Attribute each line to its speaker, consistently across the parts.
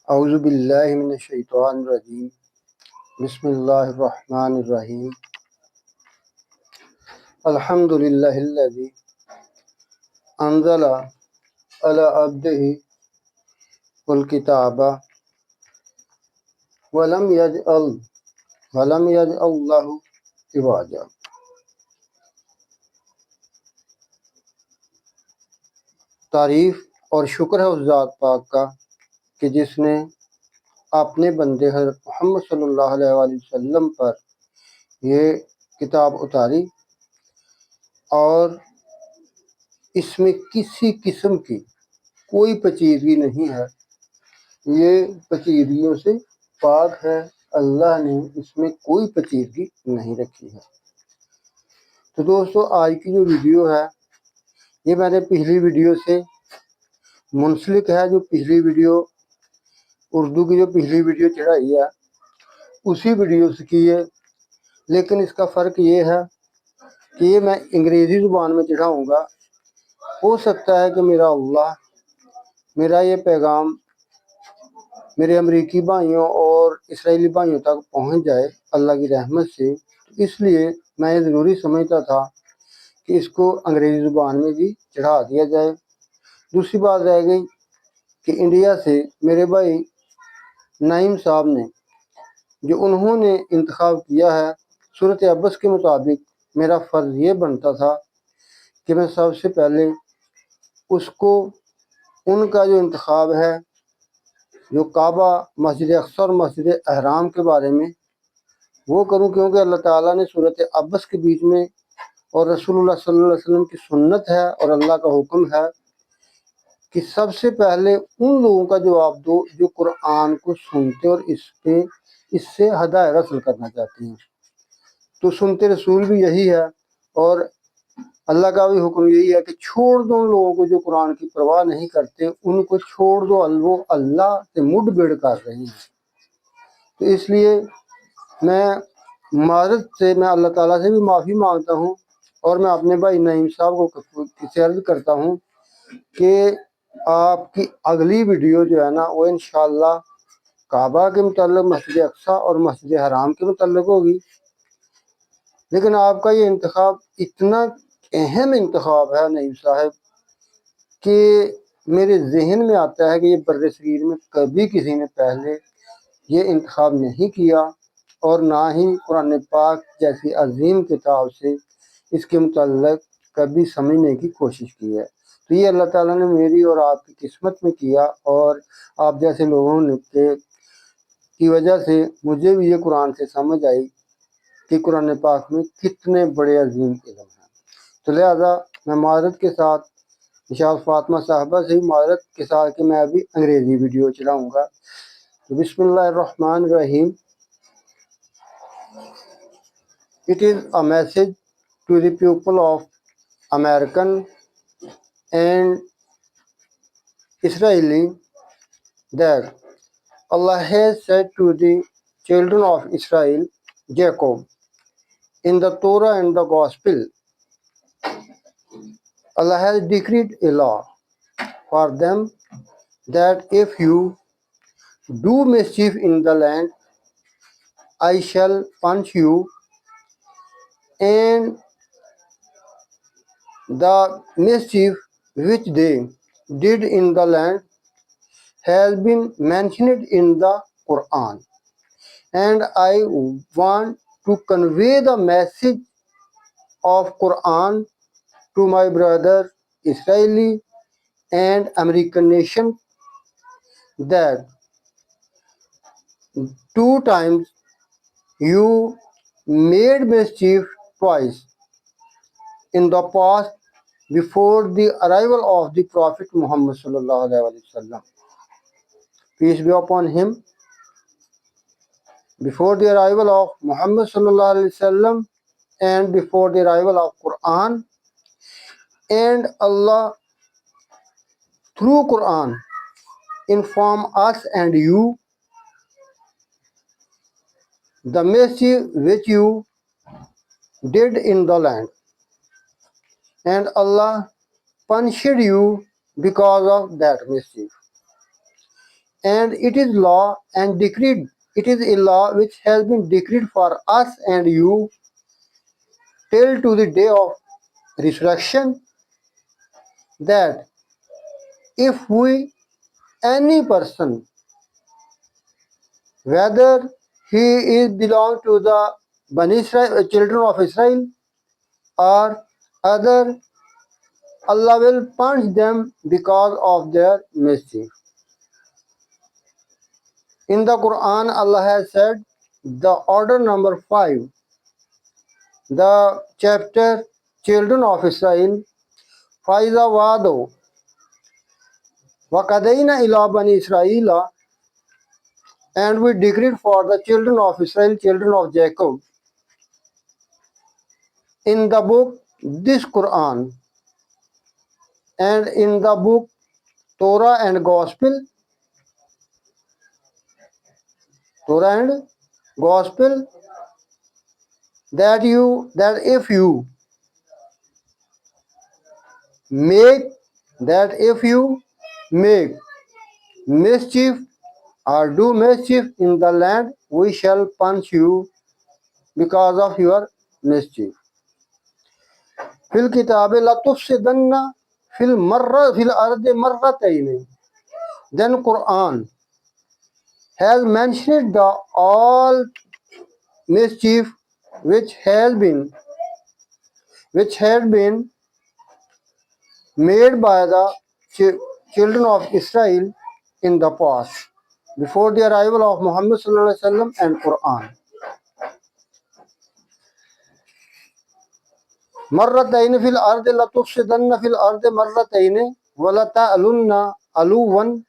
Speaker 1: اعوذ باللہ من الشیطان الرجیم بسم اللہ الرحمن الرحیم الحمد للہ الذی انزل علی عبدہ الکتاب ولم یجعل لہ عوجا۔ تعریف اور شکر ہے اس ذات پاک کا کہ جس نے اپنے بندے حضرت محمد صلی اللہ علیہ وآلہ وسلم پر یہ کتاب اتاری اور اس میں کسی قسم کی کوئی پیچیدگی نہیں ہے، یہ پیچیدگیوں سے پاک ہے، اللہ نے اس میں کوئی پیچیدگی نہیں رکھی ہے۔ تو دوستو، آج کی جو ویڈیو ہے یہ میں نے پچھلی ویڈیو سے منسلک ہے، جو پچھلی ویڈیو اردو کی جو پچھلی ویڈیو چڑھائی ہے اسی ویڈیو سے کی ہے، لیکن اس کا فرق یہ ہے کہ یہ میں انگریزی زبان میں چڑھاؤں گا۔ ہو سکتا ہے کہ میرا یہ پیغام میرے امریکی بھائیوں اور اسرائیلی بھائیوں تک پہنچ جائے اللہ کی رحمت سے، اس لیے میں یہ ضروری سمجھتا تھا کہ اس کو انگریزی زبان میں بھی چڑھا دیا جائے۔ دوسری بات رہ گئی کہ انڈیا سے میرے بھائی نعیم صاحب نے جو انہوں نے انتخاب کیا ہے، صورت عبس کے مطابق میرا فرض یہ بنتا تھا کہ میں سب سے پہلے اس کو ان کا جو انتخاب ہے جو کعبہ، مسجد اقصی اور مسجد احرام کے بارے میں وہ کروں، کیونکہ اللہ تعالیٰ نے صورت عبس کے بیچ میں اور رسول اللہ صلی اللہ علیہ وسلم کی سنت ہے اور اللہ کا حکم ہے کہ سب سے پہلے ان لوگوں کا جواب دو جو قرآن کو سنتے اور اس سے ہدایت حاصل کرنا چاہتے ہیں۔ تو سنتے رسول بھی یہی ہے اور اللہ کا بھی حکم یہی ہے کہ چھوڑ دو ان لوگوں کو جو قرآن کی پرواہ نہیں کرتے، ان کو چھوڑ دو، وہ اللہ سے مڈ بڑ کر رہے ہیں۔ تو اس لیے میں میں اللہ تعالیٰ سے بھی معافی مانگتا ہوں اور میں اپنے بھائی نعیم صاحب کو عرض کرتا ہوں کہ آپ کی اگلی ویڈیو جو ہے نا وہ انشاءاللہ کعبہ کے متعلق، مسجد اقصی اور مسجد حرام کے متعلق ہوگی۔ لیکن آپ کا یہ انتخاب اتنا اہم انتخاب ہے نعیم صاحب کہ میرے ذہن میں آتا ہے کہ یہ بر صغیر میں کبھی کسی نے پہلے یہ انتخاب نہیں کیا اور نہ ہی قرآن پاک جیسی عظیم کتاب سے اس کے متعلق کبھی سمجھنے کی کوشش کی ہے۔ تو یہ اللہ تعالیٰ نے میری اور آپ کی قسمت میں کیا، اور آپ جیسے لوگوں نے کی وجہ سے مجھے بھی یہ قرآن سے سمجھ آئی کہ قرآن پاک میں کتنے بڑے عظیم علم ہیں۔ تو لہذا میں معذرت کے ساتھ نشاط فاطمہ صاحبہ سے معذرت کے ساتھ کہ میں ابھی انگریزی ویڈیو چلاؤں گا۔ تو بسم اللہ الرحمن الرحیم۔ It is a message to the people of American and Israeli that Allah has said to the children of Israel, Jacob, in the Torah and the Gospel, Allah has decreed a law for them that if you do mischief in the land, I shall punish you, and the mischief which they did in the land has been mentioned in the Quran. And I want to convey the message of Quran to my brother Israeli and American nation that 2 times you made mischief twice in the past before the arrival of the Prophet Muhammad sallallahu alaihi wasallam, peace be upon him. Before the arrival of Muhammad sallallahu alaihi wasallam and before the arrival of Quran, and Allah through Quran inform us and you the mischief which you did in the land, and Allah punished you because of that mischief. and it is law and decreed. It is a law which has been decreed for us and you till to the day of resurrection, that if we, any person, whether he is belong to the Bani Israel, children of Israel, or other, Allah will punish them because of their mischief. In the Quran, Allah has said the order number 5, the chapter Children of Israel, Faiza Wado, Wakadaina ila Bani Israel, and we decreed for the children of Israel, children of Jacob, in the book this Quran, and in the book Torah and Gospel, Torah and Gospel, that if you make if you make mischief or do mischief in the land, we shall punish you because of your mischief. Fil kitabe la tufsidanna fil ardi marratayn. Then Quran has mentioned the all mischief which had been made by the children of Israel in the past, before the arrival of Muhammad sallallahu alaihi wasallam and Quran. مرتين في الأرض لتفسدن في الأرض مرتين ولتعلن علوا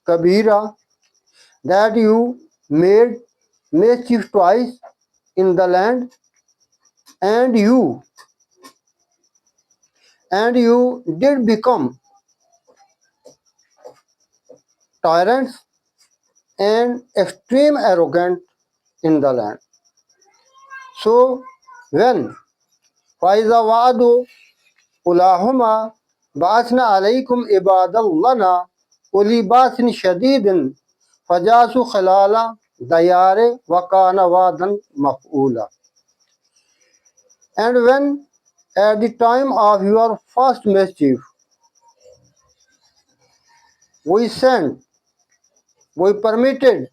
Speaker 1: كبيرا, that you made mischief twice in the land, and you did become tyrants and extreme arrogant in the land. So when فَإِذَا وَعَدُوا أُولَاهُمَا بَعَثْنَا عَلَيْكُمْ عِبَادًا لَنَا أُولِي بَأْسٍ شَدِيدٍ فَجَاسُوا خِلَالَ دَيَارِ وَكَانَ وَعْدًا مَفْعُولًا. And when at the time of your first mischief we permitted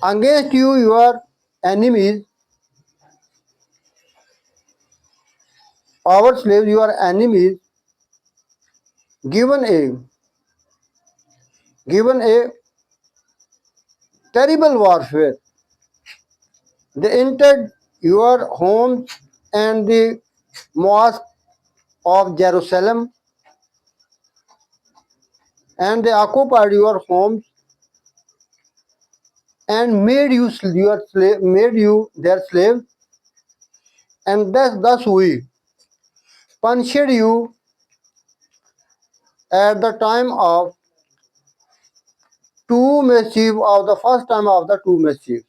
Speaker 1: against you your enemies, our slaves, your enemies, given a terrible warfare. They entered your homes and the mosque of Jerusalem, and they occupied your homes and made you their slaves, and thus we punished you at the time of two mischief, of the first time of the two mischief.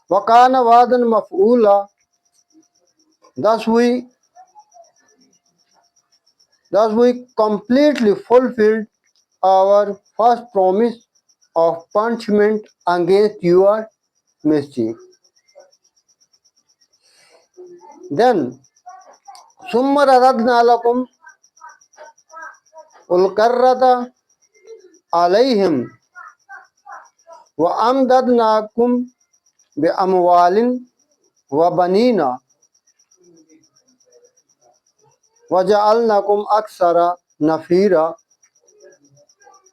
Speaker 1: وَكَانَ وَعْدًا مَفْعُولًا. Thus we completely fulfilled our first promise of punishment against your mischief. Then ثُمَّ رَدَدْنَا لَكُمْ الْكَرَّةَ عَلَيْهِمْ وَأَمْدَدْنَاكُمْ بِأَمْوَالٍ وَبَنِينَ وَجَعَلْنَاكُمْ أَكْثَرَ نَفِيرًا.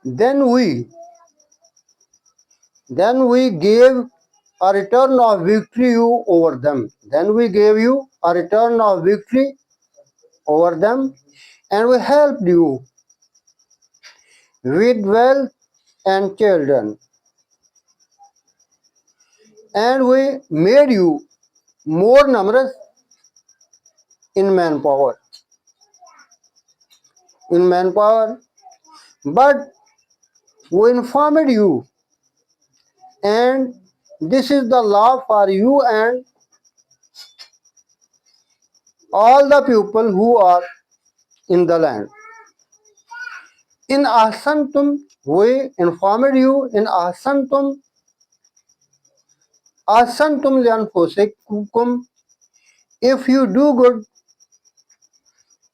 Speaker 1: Then we gave a return of victory over them. Then we gave you a return of victory over them, and we helped you with wealth and children, and we made you more numerous in manpower. But we informed you, and this is the law for you and all the people who are in the land. In ahsantum, we informed you. In ahsantum li anfusikum. If you do good,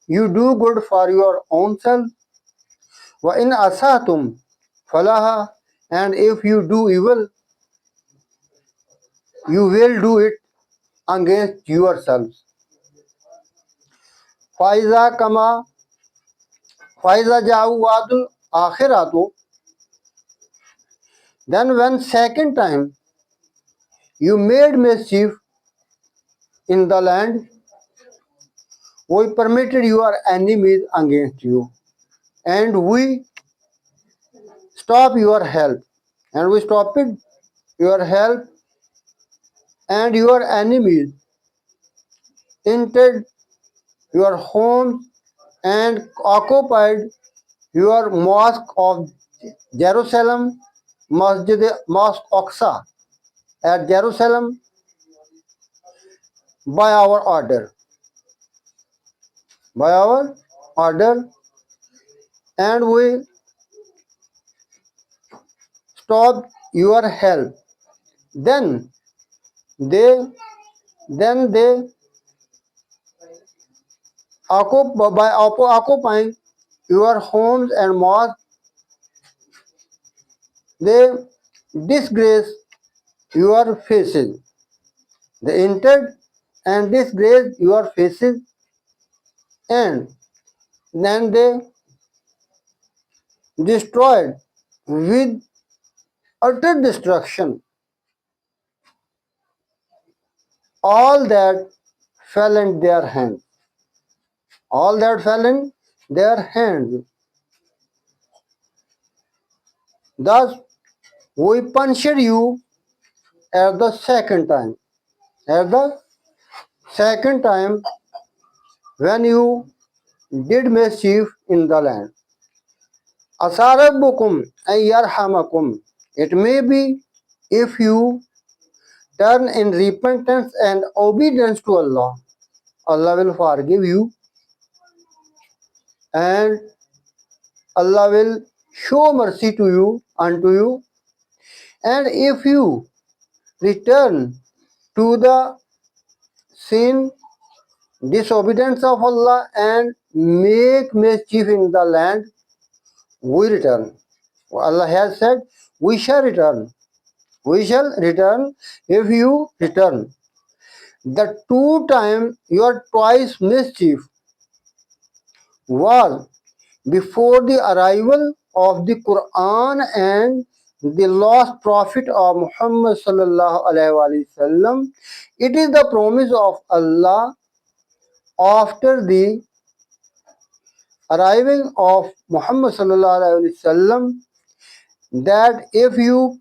Speaker 1: you do good for your own self. Wa in asatum falaha. And if you do evil, you will do it against yourselves. Faiza kama Faiza ja'u wadul akhiratu. Then when second time you made mischief in the land, we permitted your enemies against you, and we stop your help, and we stopped your help, and your enemies entered your homes and occupied your mosque of Jerusalem, Mosque Aqsa at Jerusalem by our order, by our order, and we stopped your help. Then they, then they by occupying your homes and mosques, they disgrace your faces. They entered and disgraced your faces, and then they destroyed with utter destruction all that fell in their hands. All that fell in their hands. Thus, we punished you at the second time. At the second time, when you did mischief in the land. Asarabukum ayarhamakum. It may be if you turn in repentance and obedience to Allah, Allah will forgive you and Allah will show mercy to you unto you. And if you return to the sin, disobedience of Allah and make mischief in the land, we return. Allah has said, we shall return. We shall return if you return. The two time your twice mischief was before the arrival of the Quran and the lost prophet of Muhammad sallallahu alaihi wasallam. It is the promise of Allah after the arriving of Muhammad sallallahu alaihi wasallam that if you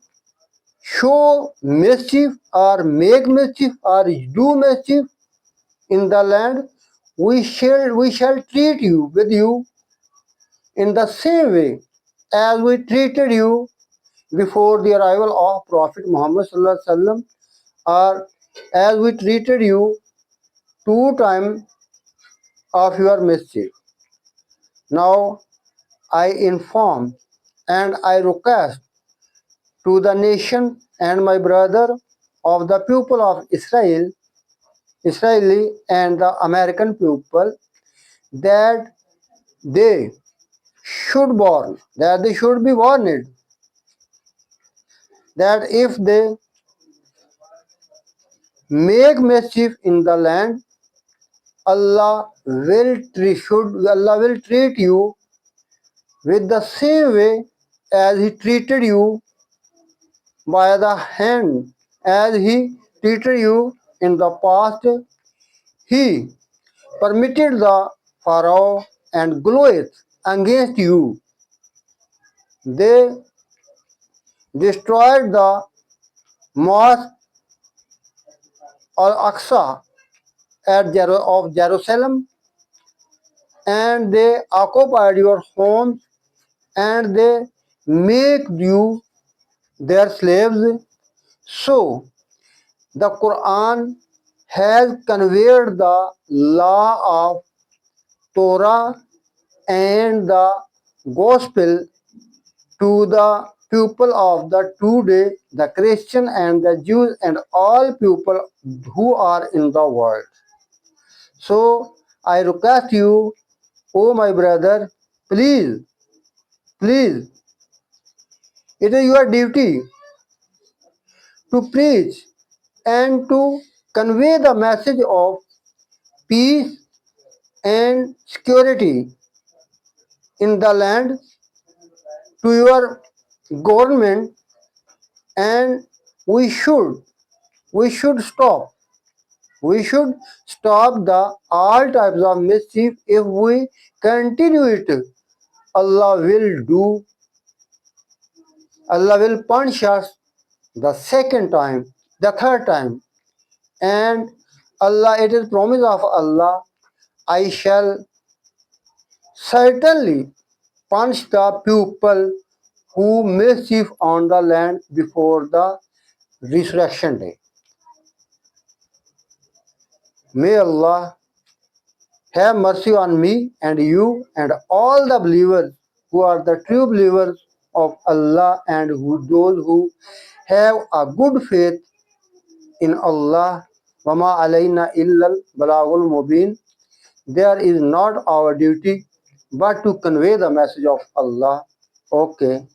Speaker 1: show mischief or make mischief or do mischief in the land, we shall treat you with you in the same way as we treated you before the arrival of Prophet Muhammad sallallahu alaihi wasallam, or as we treated you two times of your mischief. Now I inform and I request to the nation and my brother of the people of Israeli and the American people that they they should be warned that if they make mischief in the land, Allah will treat you with the same way as He treated you by the hand, as He treated you in the past. He permitted the Pharaoh and Goliath against you. They destroyed the mosque Al-Aqsa of Jerusalem, and they occupied your homes, and they make you their slaves. So the Quran has conveyed the law of Torah and the gospel to the people of the today, the Christian and the Jews and all people who are in the world. So I request you, oh my brother, please, please, it is your duty to preach and to convey the message of peace and security in the land to your government, and we should we should stop we should stop the all types of mischief. If we continue it, allah will do Allah will punish us the second time, the third time. And Allah, it is promise of Allah, I shall certainly punish the people who mischief on the land before the resurrection day. May Allah have mercy on me and you and all the believers who are the true believers of Allah, and those who have a good faith in Allah. Wama alayna illal balagul mubin. There is not our duty but to convey the message of Allah. Okay.